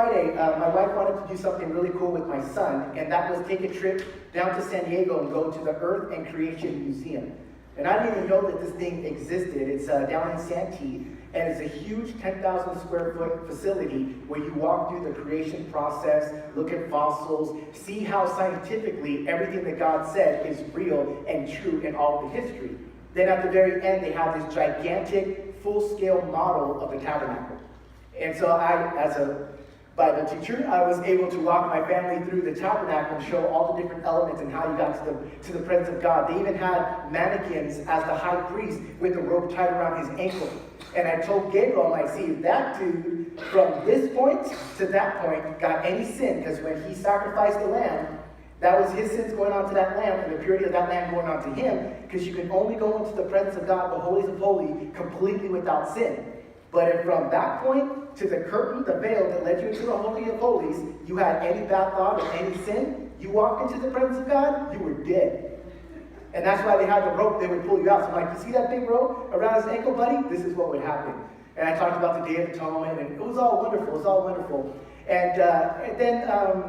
Friday, my wife wanted to do something really cool with my son, and that was take a trip down to San Diego and go to the Earth and Creation Museum. And I didn't even know that this thing existed. It's down in Santee, and it's a huge 10,000 square foot facility where you walk through the creation process, look at fossils, see how scientifically everything that God said is real and true in all of the history. Then at the very end, they have this gigantic, full-scale model of the tabernacle. And so I, as a Bible teacher, I was able to walk my family through the tabernacle and show all the different elements and how you got to the presence of God. They even had mannequins as the high priest with the rope tied around his ankle. And I told Gabriel, I'm like, see, if that dude from this point to that point got any sin, because when he sacrificed the lamb, that was his sins going on to that lamb and the purity of that lamb going on to him, because you can only go into the presence of God, the holies of holies, completely without sin. But if from that point to the curtain, the veil that led you into the Holy of Holies, you had any bad thought or any sin, you walked into the presence of God, you were dead. And that's why they had the rope, they would pull you out. So I'm like, you see that big rope around his ankle, buddy? This is what would happen. And I talked about the Day of Atonement, and it was all wonderful. It was all wonderful. And then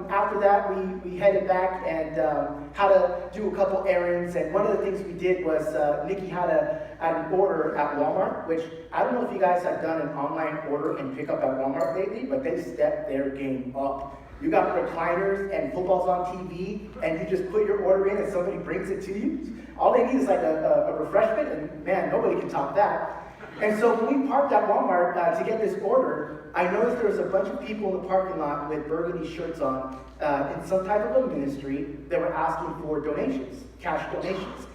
after that, we headed back and had to do a couple errands. And one of the things we did was Nikki had an order at Walmart, which I don't know if you guys have done an online order and pick up at Walmart lately, but they stepped their game up. You got recliners and footballs on TV, and you just put your order in and somebody brings it to you. All they need is like a refreshment, and man, nobody can top that. And so when we parked at Walmart to get this order, I noticed there was a bunch of people in the parking lot with burgundy shirts on in some type of a ministry that were asking for donations, cash donations.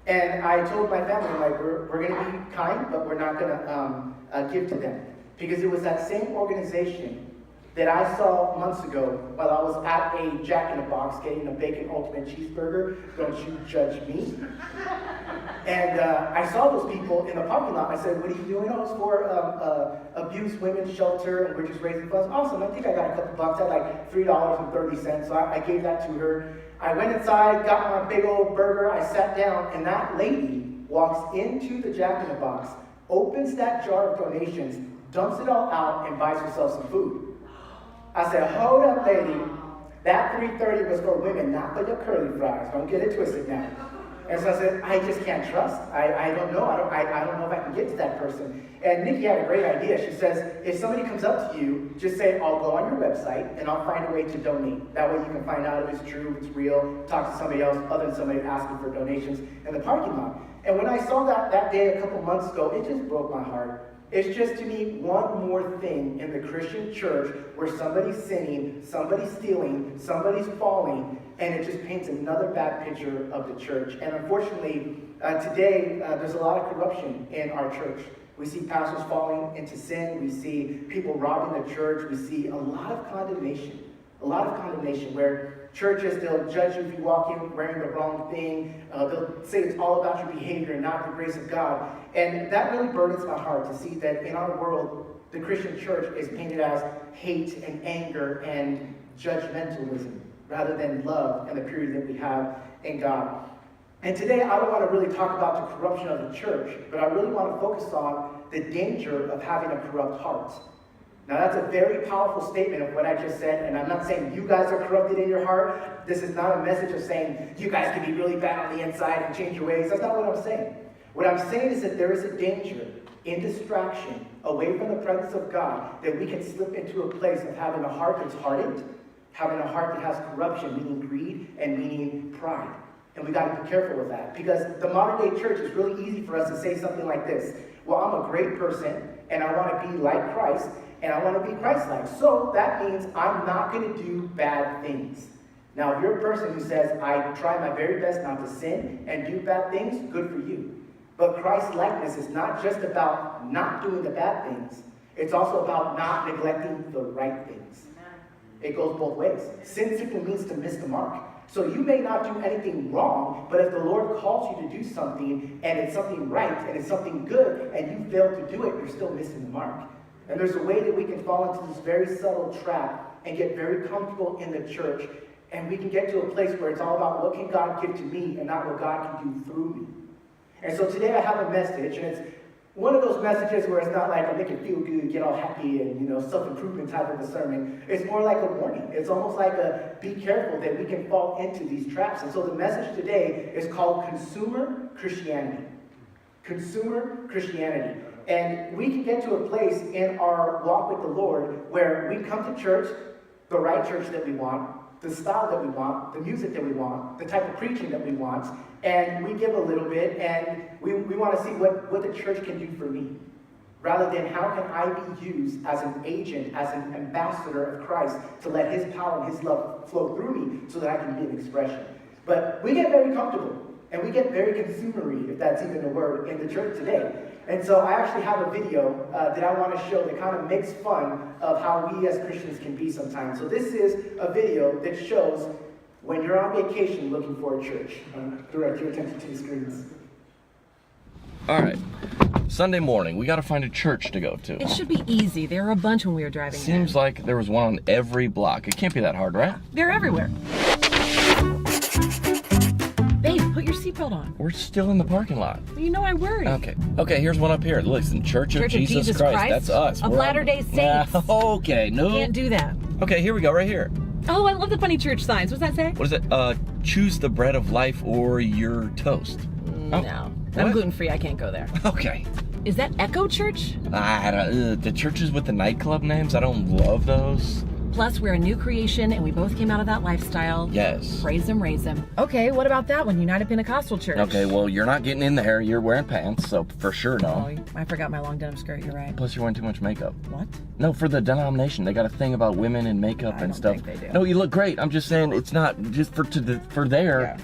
And I told my family, I'm like, we're going to be kind, but we're not going to give to them. Because it was that same organization that I saw months ago while I was at a Jack in the Box getting a bacon ultimate cheeseburger. Don't you judge me. And I saw those people in the parking lot. I said, what are you doing? Oh, it's for abused women's shelter, and we're just raising funds. Awesome, I think I got a couple bucks. I had like $3.30, so I gave that to her. I went inside, got my big old burger, I sat down, and that lady walks into the Jack in the Box, opens that jar of donations, dumps it all out, and buys herself some food. I said, hold up, lady. That $3.30 was for women, not for your curly fries. Don't get it twisted now. And so I said, I just can't trust. I don't know. I don't know if I can get to that person. And Nikki had a great idea. She says, if somebody comes up to you, just say, I'll go on your website and I'll find a way to donate. That way you can find out if it's true, if it's real, talk to somebody else other than somebody asking for donations in the parking lot. And when I saw that day a couple months ago, it just broke my heart. It's just to me one more thing in the Christian church where somebody's sinning, somebody's stealing, somebody's falling, and it just paints another bad picture of the church. And unfortunately, today, there's a lot of corruption in our church. We see pastors falling into sin. We see people robbing the church. We see a lot of condemnation where churches, they'll judge you if you walk in wearing the wrong thing. They'll say it's all about your behavior and not the grace of God. And that really burdens my heart to see that in our world, the Christian church is painted as hate and anger and judgmentalism rather than love and the purity that we have in God. And today, I don't want to really talk about the corruption of the church, but I really want to focus on the danger of having a corrupt heart. Now, that's a very powerful statement of what I just said, and I'm not saying you guys are corrupted in your heart. This is not a message of saying you guys can be really bad on the inside and change your ways. That's not what I'm saying. What I'm saying is that there is a danger in distraction away from the presence of God that we can slip into a place of having a heart that's hardened, having a heart that has corruption, meaning greed and meaning pride. And we got to be careful with that, because the modern day church is really easy for us to say something like this. Well, I'm a great person, and I want to be like Christ, and I want to be Christ-like. So that means I'm not going to do bad things. Now, if you're a person who says, I try my very best not to sin and do bad things, good for you. But Christ-likeness is not just about not doing the bad things. It's also about not neglecting the right things. It goes both ways. Sin simply means to miss the mark. So you may not do anything wrong, but if the Lord calls you to do something, and it's something right, and it's something good, and you fail to do it, you're still missing the mark. And there's a way that we can fall into this very subtle trap and get very comfortable in the church, and we can get to a place where it's all about what can God give to me and not what God can do through me. And so today I have a message, and it's one of those messages where it's not like a make you feel good, get all happy, and self-improvement type of a sermon. It's more like a warning. It's almost like a be careful that we can fall into these traps. And so the message today is called Consumer Christianity. Consumer Christianity. And we can get to a place in our walk with the Lord where we come to church, the right church that we want, the style that we want, the music that we want, the type of preaching that we want, and we give a little bit, and we want to see what the church can do for me, rather than how can I be used as an agent, as an ambassador of Christ to let his power and his love flow through me so that I can be an expression. But we get very comfortable, and we get very consumery, if that's even a word, in the church today. And so I actually have a video that I want to show that kind of makes fun of how we as Christians can be sometimes. So this is a video that shows when you're on vacation looking for a church. Direct your attention to the screens. All right. Sunday morning, we got to find a church to go to. It should be easy. There were a bunch when we were driving Seems there. like there was one on every block. It can't be that hard, right? They're everywhere. Babe, put your seatbelt on. We're still in the parking lot. You know I worry. Okay, here's one up here. Listen, Church of Jesus Christ. That's us. Of Latter-day Saints. Okay, no. Can't do that. Okay, here we go, right here. Oh, I love the funny church signs. What's that say? What is it? Choose the bread of life or your toast. No. What? I'm gluten-free. I can't go there. Okay. Is that Echo Church? I don't, the churches with the nightclub names, I don't love those. Plus, we're a new creation, and we both came out of that lifestyle. Yes. Praise him, raise him. Okay, what about that one? United Pentecostal Church. Okay, well, you're not getting in there. You're wearing pants, so for sure, no. Oh, I forgot my long denim skirt. You're right. Plus, you're wearing too much makeup. What? No, for the denomination, they got a thing about women and makeup I and don't stuff. think they do. No, you look great. I'm just saying it's not just for there. Yeah.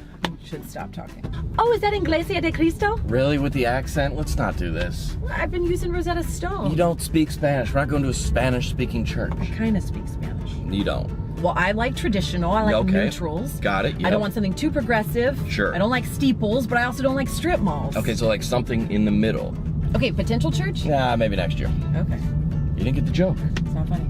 Should stop talking. Oh, is that Iglesia de Cristo? Really, with the accent? Let's not do this. I've been using Rosetta Stone. You don't speak Spanish. We're not going to a Spanish-speaking church. I kind of speak Spanish. You don't. Well, I like traditional. I like Okay. neutrals. Got it. I Yep. don't want something too progressive. Sure. I don't like steeples, but I also don't like strip malls. Okay, so like something in the middle. Okay, potential church? Nah, maybe next year. Okay. You didn't get the joke. It's not funny.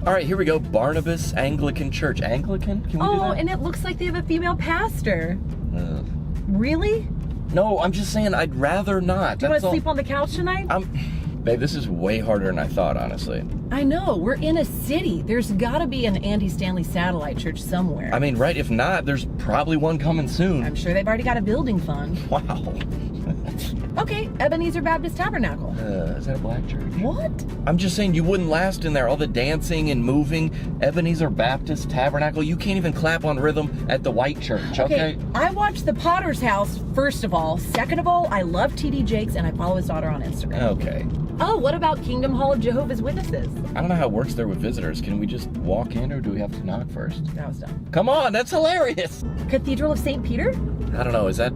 All right, here we go. Barnabas Anglican Church. Anglican? Can we do Oh, that? and it looks like they have a female pastor. Ugh. Really? No, I'm just saying I'd rather not. Do you want That's to all. sleep on the couch tonight? Babe, this is way harder than I thought, honestly. I know. We're in a city. There's got to be an Andy Stanley satellite church somewhere. I mean, right, if not, there's probably one coming soon. I'm sure they've already got a building fund. Wow. Okay, Ebenezer Baptist Tabernacle. Is that a black church? What? I'm just saying you wouldn't last in there. All the dancing and moving. Ebenezer Baptist Tabernacle. You can't even clap on rhythm at the white church, okay? I watched The Potter's House, first of all. Second of all, I love TD Jakes and I follow his daughter on Instagram. Okay. Oh, what about Kingdom Hall of Jehovah's Witnesses? I don't know how it works there with visitors. Can we just walk in or do we have to knock first? That was dumb. Come on, that's hilarious. Cathedral of St. Peter? I don't know. Is that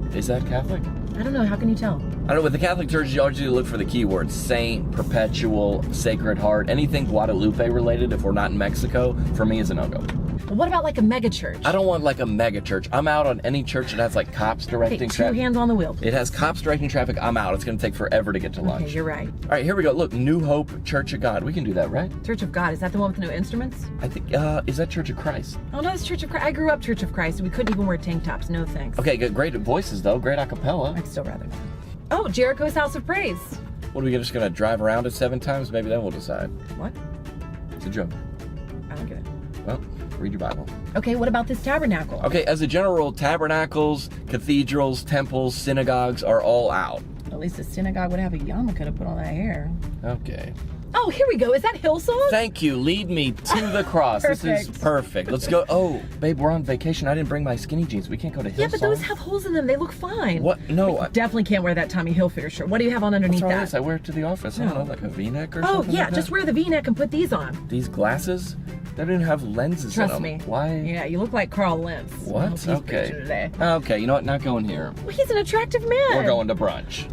Catholic? I don't know. How can you tell? I don't know. With the Catholic Church, you always look for the keywords: Saint, Perpetual, Sacred Heart, anything Guadalupe related. If we're not in Mexico, for me is a no-go. Well, what about like a mega church? I don't want like a mega church. I'm out on any church that has like cops directing Okay, two traffic. hands on the wheel. It has cops directing traffic. I'm out. It's going to take forever to get to lunch. Okay, you're right. All right, here we go. Look, New Hope Church of God. We can do that, right? Church of God. Is that the one with no instruments? I think, is that Church of Christ? Oh, no, it's Church of Christ. I grew up Church of Christ, and we couldn't even wear tank tops. No thanks. Okay, good. Great voices, though. Great a cappella. I'd still rather not. Oh, Jericho's House of Praise. What are we just going to drive around it 7 times? Maybe then we'll decide. What? It's a joke. I don't get it. Well, read your Bible. Okay, what about this tabernacle? Okay, as a general rule, tabernacles, cathedrals, temples, synagogues are all out. At least the synagogue would have a yarmulke to put on that hair. Okay. Oh, here we go. Is that Hillsong? Thank you. Lead me to the cross. This is Perfect. perfect. Let's go. Oh, babe, we're on vacation. I didn't bring my skinny jeans. We can't go to Hillsong. Yeah, but those have holes in them. They look fine. What? No. Definitely can't wear that Tommy Hilfiger shirt. What do you have on underneath What's wrong that? with this? I wear it to the office. I don't No. know, like a V-neck or Oh, something yeah, like just that. wear the V-neck and put these on. These glasses? They don't even have lenses Trust in them. me. Why? Yeah, you look like Carl Lentz. I hope What? he's Okay. preaching today. Okay, you know what? Not going here. Well, he's an attractive man. We're going to brunch.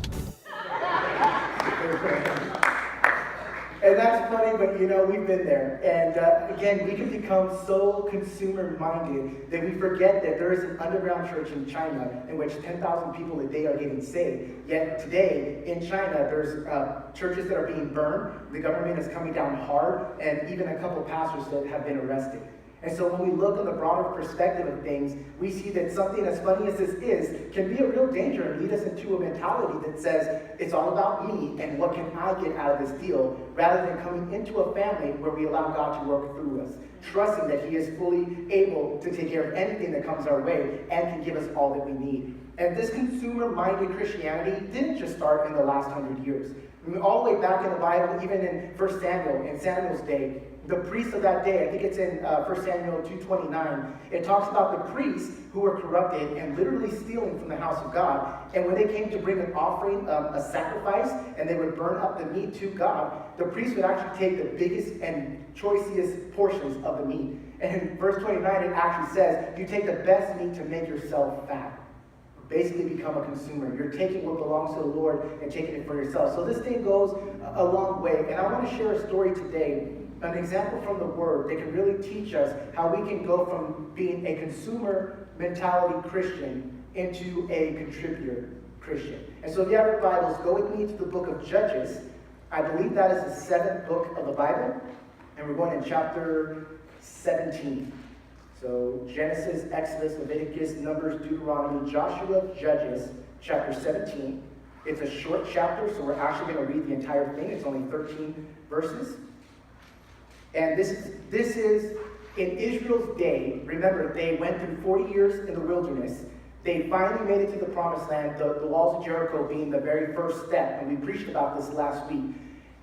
And that's funny, but we've been there. And again, we can become so consumer-minded that we forget that there is an underground church in China in which 10,000 people a day are getting saved. Yet today, in China, there's churches that are being burned. The government is coming down hard, and even a couple of pastors that have been arrested. And so when we look on the broader perspective of things, we see that something as funny as this is can be a real danger and lead us into a mentality that says it's all about me and what can I get out of this deal, rather than coming into a family where we allow God to work through us, trusting that He is fully able to take care of anything that comes our way and can give us all that we need. And this consumer-minded Christianity didn't just start in the last 100 years. I mean, all the way back in the Bible, even in 1 Samuel, in Samuel's day, the priests of that day, I think it's in 1 Samuel 2:29, it talks about the priests who were corrupted and literally stealing from the house of God. And when they came to bring an offering, a sacrifice, and they would burn up the meat to God, the priests would actually take the biggest and choicest portions of the meat. And in verse 29, it actually says, you take the best meat to make yourself fat. Basically become a consumer. You're taking what belongs to the Lord and taking it for yourself. So this thing goes a long way. And I want to share a story today, an example from the Word that can really teach us how we can go from being a consumer mentality Christian into a contributor Christian. And so if you have your Bibles, go with me to the book of Judges. I believe that is the 7th book of the Bible. And we're going in chapter 17. So Genesis, Exodus, Leviticus, Numbers, Deuteronomy, Joshua, Judges, chapter 17. It's a short chapter, so we're actually going to read the entire thing. It's only 13 verses. And this is in Israel's day. Remember, they went through 40 years in the wilderness. They finally made it to the promised land, the walls of Jericho being the very first step. And we preached about this last week.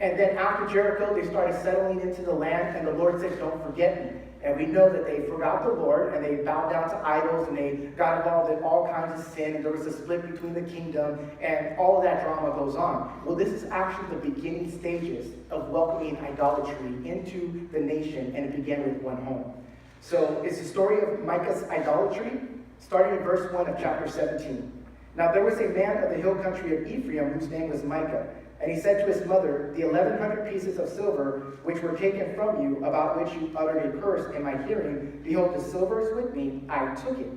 And then after Jericho, they started settling into the land, and the Lord said, don't forget me. And we know that they forgot the Lord, and they bowed down to idols, and they got involved in all kinds of sin, and there was a split between the kingdom, and all of that drama goes on. Well, this is actually the beginning stages of welcoming idolatry into the nation, and it began with one home. So it's the story of Micah's idolatry, starting in verse 1 of chapter 17. Now there was a man of the hill country of Ephraim whose name was Micah. And he said to his mother, the 1,100 pieces of silver which were taken from you, about which you uttered a curse in my hearing, behold, the silver is with me, I took it.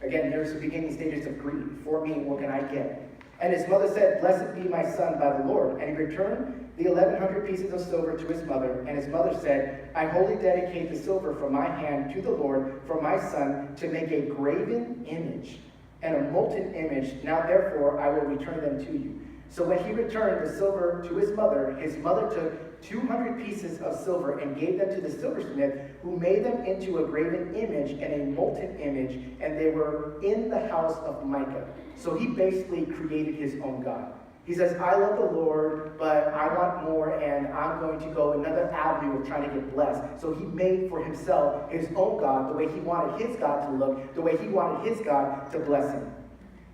Again, here's the beginning stages of greed. For me, what can I get? And his mother said, blessed be my son by the Lord. And he returned the 1,100 pieces of silver to his mother. And his mother said, I wholly dedicate the silver from my hand to the Lord for my son to make a graven image and a molten image. Now therefore I will return them to you. So when he returned the silver to his mother took 200 pieces of silver and gave them to the silversmith, who made them into a graven image and a molten image, and they were in the house of Micah. So he basically created his own God. He says, I love the Lord, but I want more, and I'm going to go another avenue of trying to get blessed. So he made for himself his own God, the way he wanted his God to look, the way he wanted his God to bless him.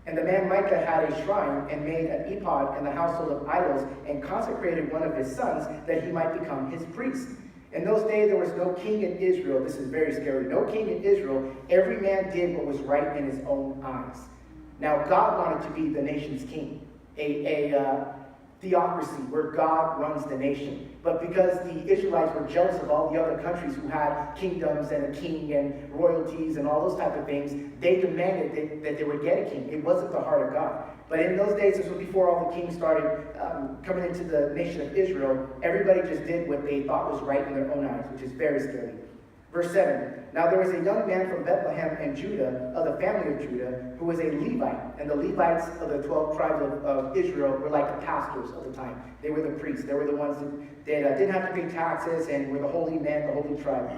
And the man Micah had a shrine and made an ephod in the household of idols and consecrated one of his sons that he might become his priest. In those days there was no king in Israel. This is very scary. No king in Israel. Every man did what was right in his own eyes. Now God wanted to be the nation's king. A theocracy where God runs the nation. But because the Israelites were jealous of all the other countries who had kingdoms and a king and royalties and all those type of things, they demanded that they would get a king. It wasn't the heart of God. But in those days, this was before all the kings started coming into the nation of Israel. Everybody just did what they thought was right in their own eyes, which is very scary. Verse 7, now there was a young man from Bethlehem in Judah, of the family of Judah, who was a Levite. And the Levites of the 12 tribes of Israel were like the pastors of the time. They were the priests. They were the ones that didn't have to pay taxes and were the holy men, the holy tribe.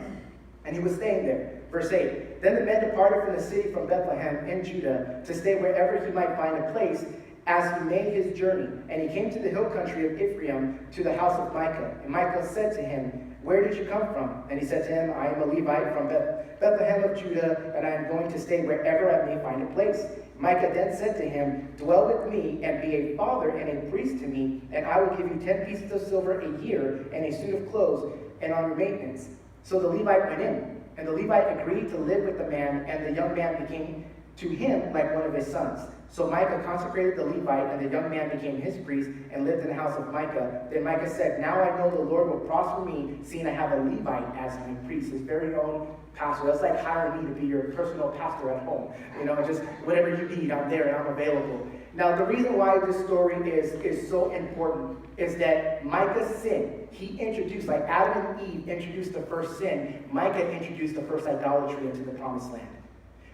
And he was staying there. Verse 8, then the men departed from the city from Bethlehem in Judah to stay wherever he might find a place as he made his journey. And he came to the hill country of Ephraim to the house of Micah. And Micah said to him, where did you come from? And he said to him, I am a Levite from Bethlehem of Judah, and I am going to stay wherever I may find a place. Micah then said to him, dwell with me and be a father and a priest to me, and I will give you 10 pieces of silver a year and a suit of clothes and on your maintenance. So the Levite went in, and the Levite agreed to live with the man, and the young man became to him like one of his sons. So Micah consecrated the Levite, and the young man became his priest and lived in the house of Micah. Then Micah said, now I know the Lord will prosper me, seeing I have a Levite as my priest, his very own pastor. That's like hiring me to be your personal pastor at home. You know, just whatever you need, I'm there and I'm available. Now, the reason why this story is so important is that Micah's sin, he introduced, like Adam and Eve introduced the first sin, Micah introduced the first idolatry into the promised land.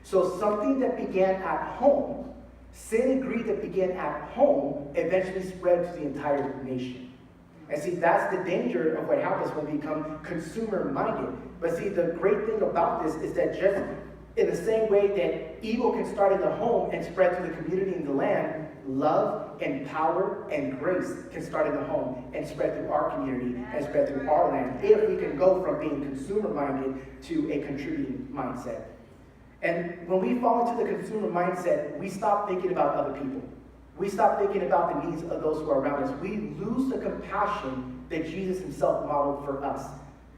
So something that began at home, sin and greed that began at home, eventually spread to the entire nation. And see, that's the danger of what happens when we become consumer-minded. But see, the great thing about this is that just in the same way that evil can start in the home and spread to the community and the land, love and power and grace can start in the home and spread through our community and spread through our land, if we can go from being consumer-minded to a contributing mindset. And when we fall into the consumer mindset, we stop thinking about other people. We stop thinking about the needs of those who are around us. We lose the compassion that Jesus himself modeled for us.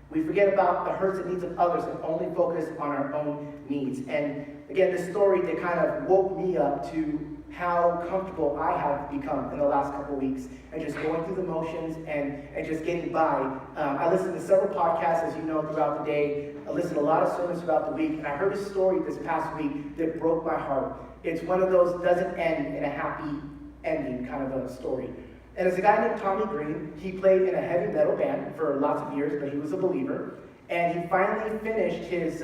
We forget about the hurts and needs of others and only focus on our own needs. And again, this story that kind of woke me up to how comfortable I have become in the last couple of weeks and just going through the motions and just getting by. I listened to several podcasts, as you know, throughout the day. I listened to a lot of sermons throughout the week, and I heard a story this past week that broke my heart. It's one of those doesn't end in a happy ending kind of a story. And it's a guy named Tommy Green. He played in a heavy metal band for lots of years, but he was a believer. And he finally finished his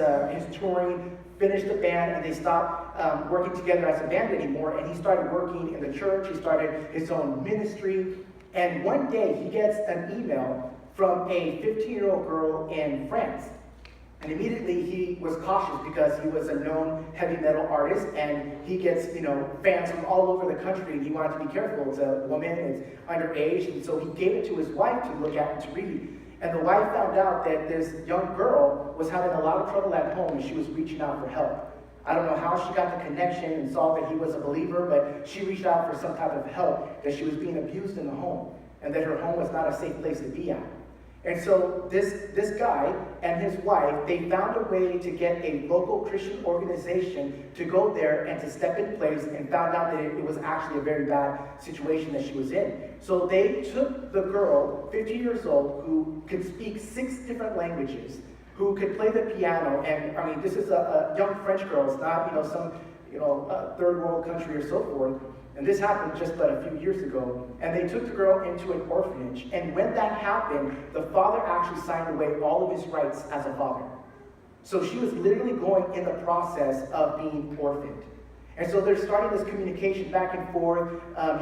touring, finished the band, and they stopped working together as a band anymore. And he started working in the church. He started his own ministry. And one day he gets an email from a 15-year-old girl in France. And immediately he was cautious because he was a known heavy metal artist, and he gets, fans from all over the country, and he wanted to be careful. It's a woman, it's underage, and so he gave it to his wife to look at and to read. And the wife found out that this young girl was having a lot of trouble at home, and she was reaching out for help. I don't know how she got the connection and saw that he was a believer, but she reached out for some type of help, that she was being abused in the home, and that her home was not a safe place to be at. And so this guy and his wife, they found a way to get a local Christian organization to go there and to step in place, and found out that it was actually a very bad situation that she was in. So they took the girl, 15 years old, who could speak 6 different languages, who could play the piano, and I mean, this is a young French girl. It's not, some, third world country or so forth. And this happened just but a few years ago. And they took the girl into an orphanage. And when that happened, the father actually signed away all of his rights as a father. So she was literally going in the process of being orphaned. And so they're starting this communication back and forth.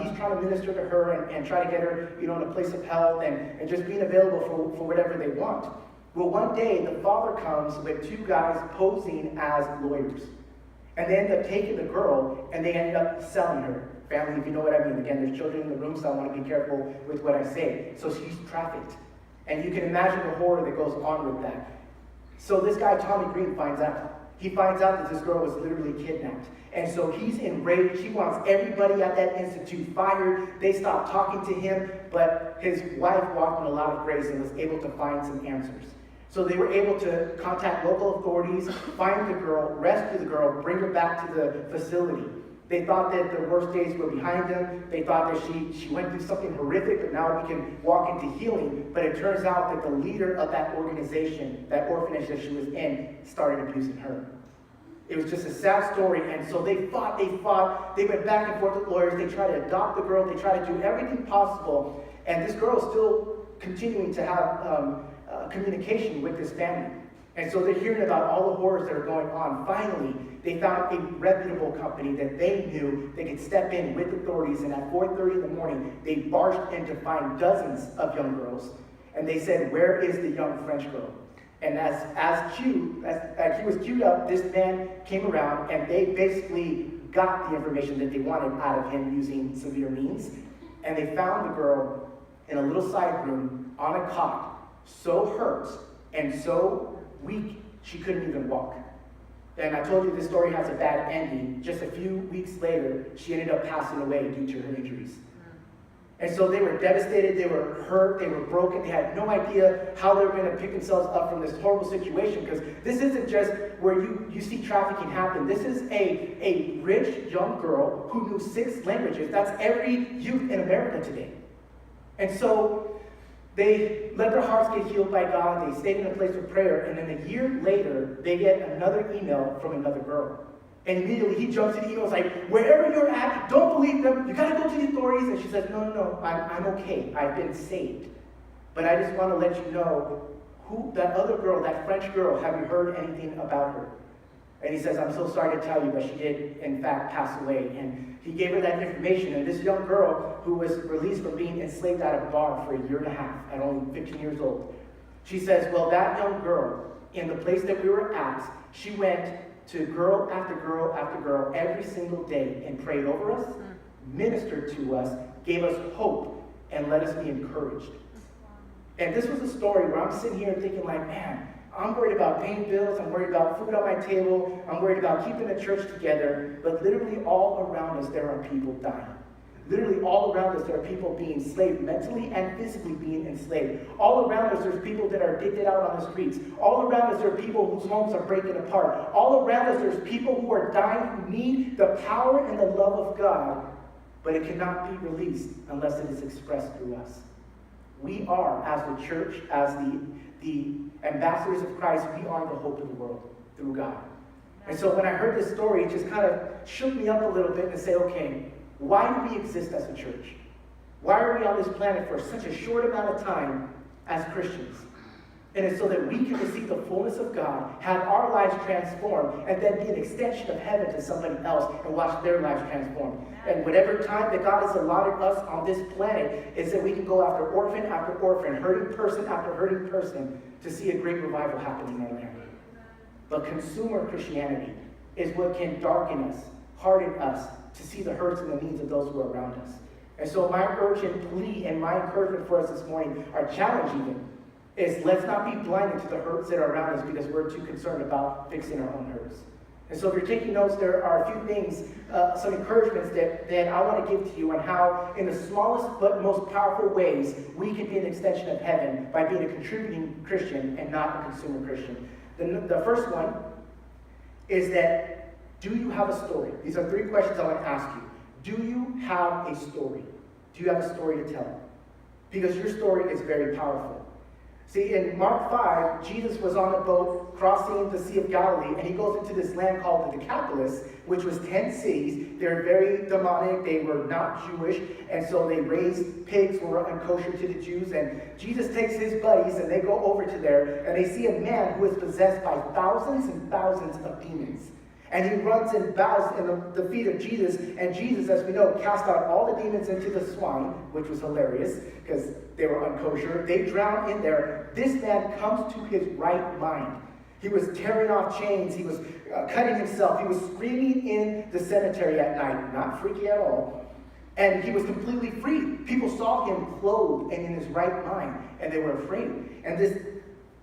He's trying to minister to her and try to get her, in a place of health and just being available for whatever they want. Well, one day the father comes with 2 guys posing as lawyers. And they end up taking the girl, and they end up selling her. Family, if you know what I mean. Again, there's children in the room, so I want to be careful with what I say. So she's trafficked. And you can imagine the horror that goes on with that. So this guy, Tommy Green, finds out. He finds out that this girl was literally kidnapped. And so he's enraged. He wants everybody at that institute fired. They stopped talking to him, but his wife walked in a lot of grace and was able to find some answers. So they were able to contact local authorities, find the girl, rescue the girl, bring her back to the facility. They thought that the worst days were behind them. They thought that she went through something horrific, but now we can walk into healing. But it turns out that the leader of that organization, that orphanage that she was in, started abusing her. It was just a sad story, and so they fought, they went back and forth with lawyers, they tried to adopt the girl, they tried to do everything possible, and this girl is still continuing to have communication with this family. And so they're hearing about all the horrors that are going on. Finally, they found a reputable company that they knew they could step in with authorities, and at 4:30 in the morning, they barged in to find dozens of young girls. And they said, "Where is the young French girl?" And as he was queued up, this man came around, and they basically got the information that they wanted out of him using severe means. And they found the girl in a little side room on a cot, so hurt and so weak she couldn't even walk. And I told you this story has a bad ending. Just a few weeks later, she ended up passing away due to her injuries. And so they were devastated, they were hurt, they were broken, they had no idea how they were going to pick themselves up from this horrible situation, because this isn't just where you see trafficking happen. This is a rich young girl who knew 6 languages. That's every youth in America today. And so they let their hearts get healed by God. They stayed in a place of prayer. And then a year later, they get another email from another girl. And immediately he jumps to the emails like, wherever you're at, don't believe them. You got to go to the authorities. And she says, no, I'm okay. I've been saved. But I just want to let you know who that other girl, that French girl, have you heard anything about her? And he says, I'm so sorry to tell you, but she did, in fact, pass away. And he gave her that information. And this young girl, who was released from being enslaved at a bar for a year and a half, at only 15 years old, she says, well, that young girl, in the place that we were at, she went to girl after girl after girl every single day and prayed over us, ministered to us, gave us hope, and let us be encouraged. And this was a story where I'm sitting here thinking like, man, I'm worried about paying bills, I'm worried about food on my table, I'm worried about keeping the church together, but literally all around us there are people dying. Literally all around us there are people being enslaved, mentally and physically being enslaved. All around us there's people that are addicted out on the streets. All around us there are people whose homes are breaking apart. All around us there's people who are dying who need the power and the love of God, but it cannot be released unless it is expressed through us. We are, as the church, as the ambassadors of Christ, we are the hope of the world through God. And so when I heard this story, it just kind of shook me up a little bit and say, okay, why do we exist as a church? Why are we on this planet for such a short amount of time as Christians? And it's so that we can receive the fullness of God, have our lives transformed, and then be an extension of heaven to somebody else and watch their lives transformed. And whatever time that God has allotted us on this planet is that we can go after orphan, hurting person after hurting person to see a great revival happen in our land. But consumer Christianity is what can darken us, harden us, to see the hurts and the needs of those who are around us. And so my urgent plea and my encouragement for us this morning, our challenge even, is let's not be blinded to the hurts that are around us because we're too concerned about fixing our own hurts. And so if you're taking notes, there are a few things, some encouragements that I want to give to you on how, in the smallest but most powerful ways, we can be an extension of heaven by being a contributing Christian and not a consumer Christian. The first one is that, do you have a story? These are 3 questions I want to ask you. Do you have a story? Do you have a story to tell? Because your story is very powerful. See, in Mark 5, Jesus was on a boat crossing the Sea of Galilee, and he goes into this land called the Decapolis, which was 10 cities. They're very demonic. They were not Jewish, and so they raised pigs who were unkosher to the Jews. And Jesus takes his buddies, and they go over to there, and they see a man who is possessed by thousands and thousands of demons. And he runs and bows in the feet of Jesus. And Jesus, as we know, cast out all the demons into the swine, which was hilarious because they were unkosher. They drown in there. This man comes to his right mind. He was tearing off chains. He was cutting himself. He was screaming in the cemetery at night. Not freaky at all. And he was completely free. People saw him clothed and in his right mind. And they were afraid. And this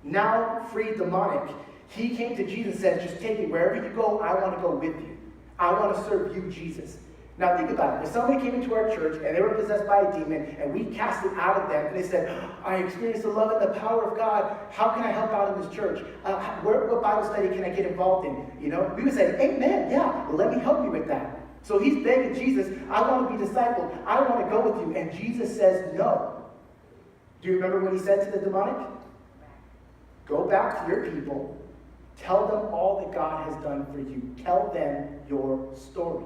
now free demonic, he came to Jesus and said, just take me wherever you go, I want to go with you. I want to serve you, Jesus. Now think about it. If somebody came into our church and they were possessed by a demon and we cast it out of them and they said, I experienced the love and the power of God. How can I help out in this church? What Bible study can I get involved in? You know, we would say, amen, yeah, well, let me help you with that. So he's begging Jesus, I want to be discipled. I want to go with you. And Jesus says no. Do you remember what he said to the demonic? Go back to your people. Tell them all that God has done for you. Tell them your story.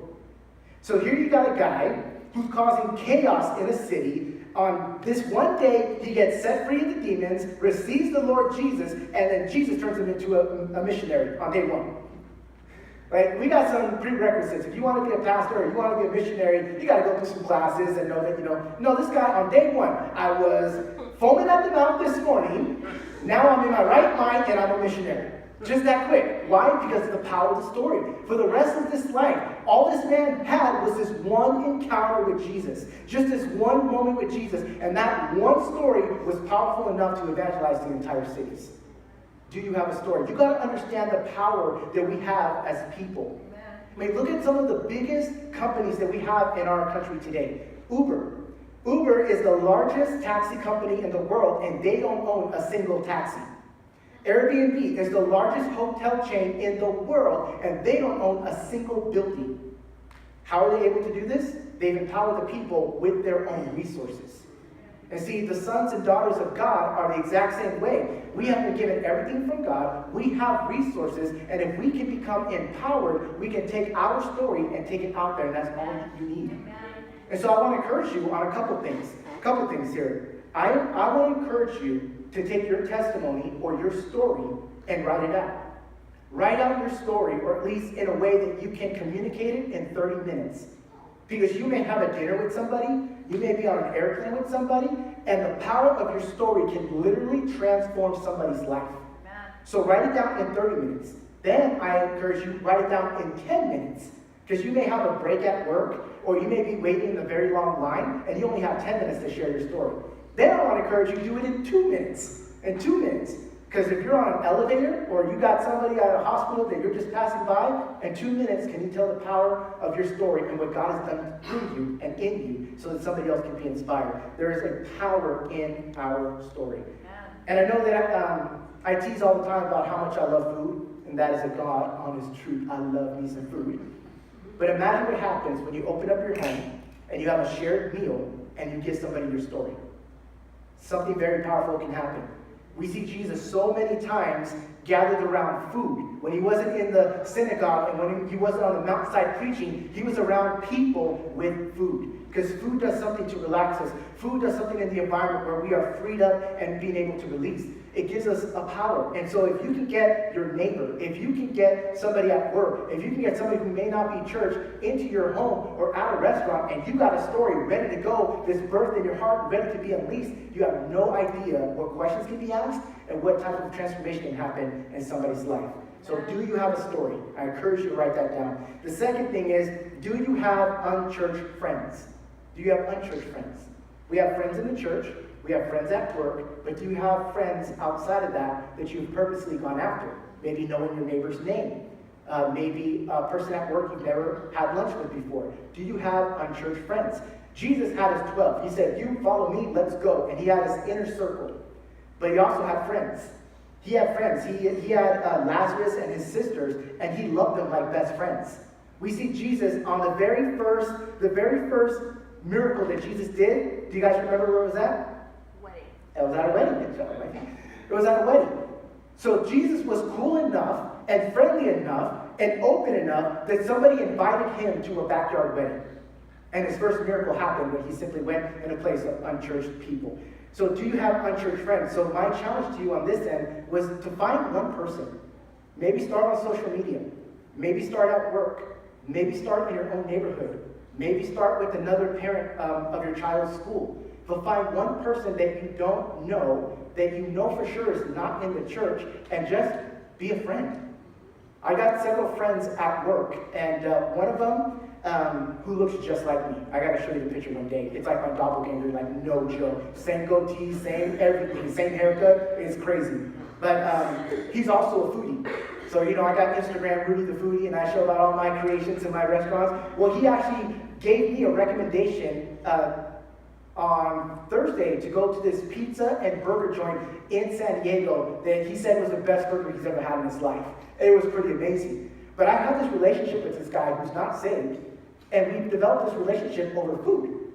So here you got a guy who's causing chaos in a city. On this one day, he gets set free of the demons, receives the Lord Jesus, and then Jesus turns him into a missionary on day 1. Right? We got some prerequisites. If you want to be a pastor or you want to be a missionary, you got to go through some classes and know that, no, this guy on day 1, I was foaming at the mouth this morning. Now I'm in my right mind and I'm a missionary. Just that quick. Why? Because of the power of the story. For the rest of this life, all this man had was this one encounter with Jesus. Just this one moment with Jesus. And that one story was powerful enough to evangelize the entire cities. Do you have a story? You got to understand the power that we have as people. I mean, look at some of the biggest companies that we have in our country today. Uber. Uber is the largest taxi company in the world, and they don't own a single taxi. Airbnb is the largest hotel chain in the world, and they don't own a single building. How are they able to do this? They've empowered the people with their own resources. And see, the sons and daughters of God are the exact same way. We have been given everything from God. We have resources. And if we can become empowered, we can take our story and take it out there. And that's all you need. And so I want to encourage you on a couple things here. I want to encourage you to take your testimony or your story and write it out. Write out your story, or at least in a way that you can communicate it in 30 minutes. Because you may have a dinner with somebody, you may be on an airplane with somebody, and the power of your story can literally transform somebody's life. So write it down in 30 minutes. Then I encourage you, write it down in 10 minutes. Because you may have a break at work, or you may be waiting in a very long line, and you only have 10 minutes to share your story. Then I want to encourage you to do it in 2 minutes. In 2 minutes. Because if you're on an elevator, or you got somebody at a hospital that you're just passing by, in 2 minutes, can you tell the power of your story and what God has done through you and in you so that somebody else can be inspired? There is a power in our story. And I know that I tease all the time about how much I love food, and that is a God honest truth. I love me some food. But imagine what happens when you open up your home and you have a shared meal and you give somebody your story. Something very powerful can happen. We see Jesus so many times gathered around food. When he wasn't in the synagogue and when he wasn't on the mountainside preaching, he was around people with food. Because food does something to relax us. Food does something in the environment where we are freed up and being able to release. It gives us a power. And so if you can get your neighbor, if you can get somebody at work, if you can get somebody who may not be church into your home or at a restaurant, and you got a story ready to go, this birth in your heart ready to be unleashed, you have no idea what questions can be asked and what type of transformation can happen in somebody's life. So do you have a story? I encourage you to write that down. The second thing is, do you have unchurched friends? Do you have unchurched friends? We have friends in the church. We have friends at work, but do you have friends outside of that that you've purposely gone after? Maybe knowing your neighbor's name. Maybe a person at work you've never had lunch with before. Do you have unchurched friends? Jesus had his 12. He said, you follow me, let's go. And he had his inner circle. But he also had friends. He had friends. He had Lazarus and his sisters, and he loved them like best friends. We see Jesus on the very first miracle that Jesus did. Do you guys remember where it was at? It was at a wedding. It was at a wedding. So Jesus was cool enough and friendly enough and open enough that somebody invited him to a backyard wedding. And his first miracle happened when he simply went in a place of unchurched people. So do you have unchurched friends? So my challenge to you on this end was to find one person. Maybe start on social media. Maybe start at work. Maybe start in your own neighborhood. Maybe start with another parent of your child's school. But find one person that you don't know, that you know for sure is not in the church, and just be a friend. I got several friends at work, and one of them who looks just like me. I gotta show you the picture one day. It's like my doppelganger, like no joke. Same goatee, same everything, same haircut. It's crazy. But he's also a foodie. So, I got Instagram, Rudy the Foodie, and I show about all my creations in my restaurants. Well, he actually gave me a recommendation on Thursday to go to this pizza and burger joint in San Diego that he said was the best burger he's ever had in his life. It was pretty amazing. But I have this relationship with this guy who's not saved, and we've developed this relationship over food.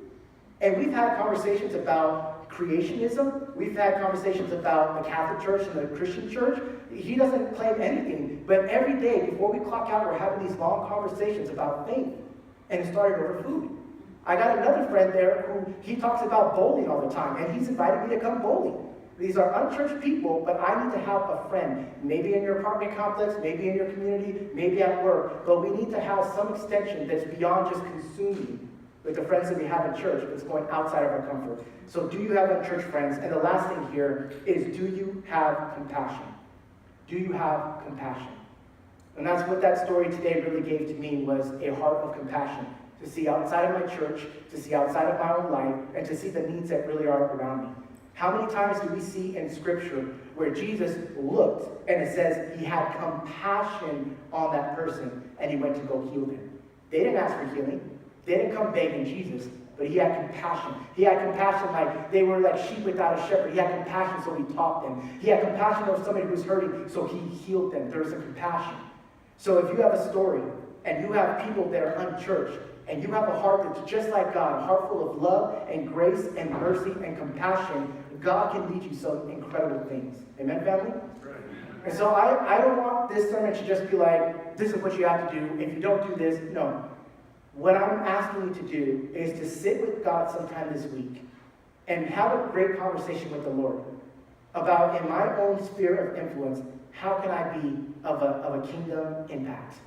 And we've had conversations about creationism. We've had conversations about the Catholic Church and the Christian Church. He doesn't claim anything, but every day before we clock out, we're having these long conversations about faith. And it started over food. I got another friend there who he talks about bowling all the time, and he's invited me to come bowling. These are unchurched people, but I need to have a friend, maybe in your apartment complex, maybe in your community, maybe at work, but we need to have some extension that's beyond just consuming with the friends that we have in church, but it's going outside of our comfort. So do you have unchurched friends? And the last thing here is, do you have compassion? Do you have compassion? And that's what that story today really gave to me, was a heart of compassion. To see outside of my church, to see outside of my own life, and to see the needs that really are around me. How many times do we see in Scripture where Jesus looked and it says he had compassion on that person and he went to go heal them? They didn't ask for healing. They didn't come begging Jesus, but he had compassion. He had compassion like they were like sheep without a shepherd. He had compassion, so he taught them. He had compassion over somebody who was hurting, so he healed them. There was a compassion. So if you have a story, and you have people that are unchurched, and you have a heart that's just like God, a heart full of love and grace and mercy and compassion, God can lead you some incredible things. Amen, family? And so I don't want this sermon to just be like, this is what you have to do. If you don't do this, no. What I'm asking you to do is to sit with God sometime this week and have a great conversation with the Lord about, in my own sphere of influence, how can I be of a kingdom impact?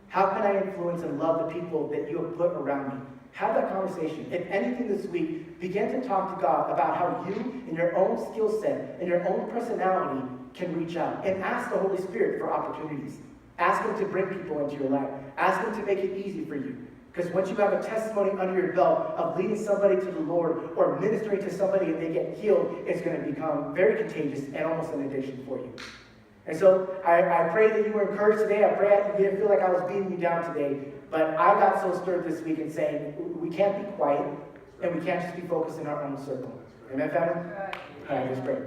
How can I influence and love the people that you have put around me? Have that conversation. If anything this week, begin to talk to God about how you, in your own skill set, in your own personality, can reach out. And ask the Holy Spirit for opportunities. Ask Him to bring people into your life. Ask Him to make it easy for you. Because once you have a testimony under your belt of leading somebody to the Lord or ministering to somebody and they get healed, it's going to become very contagious and almost an addiction for you. And so I pray that you were encouraged today. I pray you didn't feel like I was beating you down today. But I got so stirred this week in saying we can't be quiet and we can't just be focused in our own circle. Amen, family? All right, let's pray.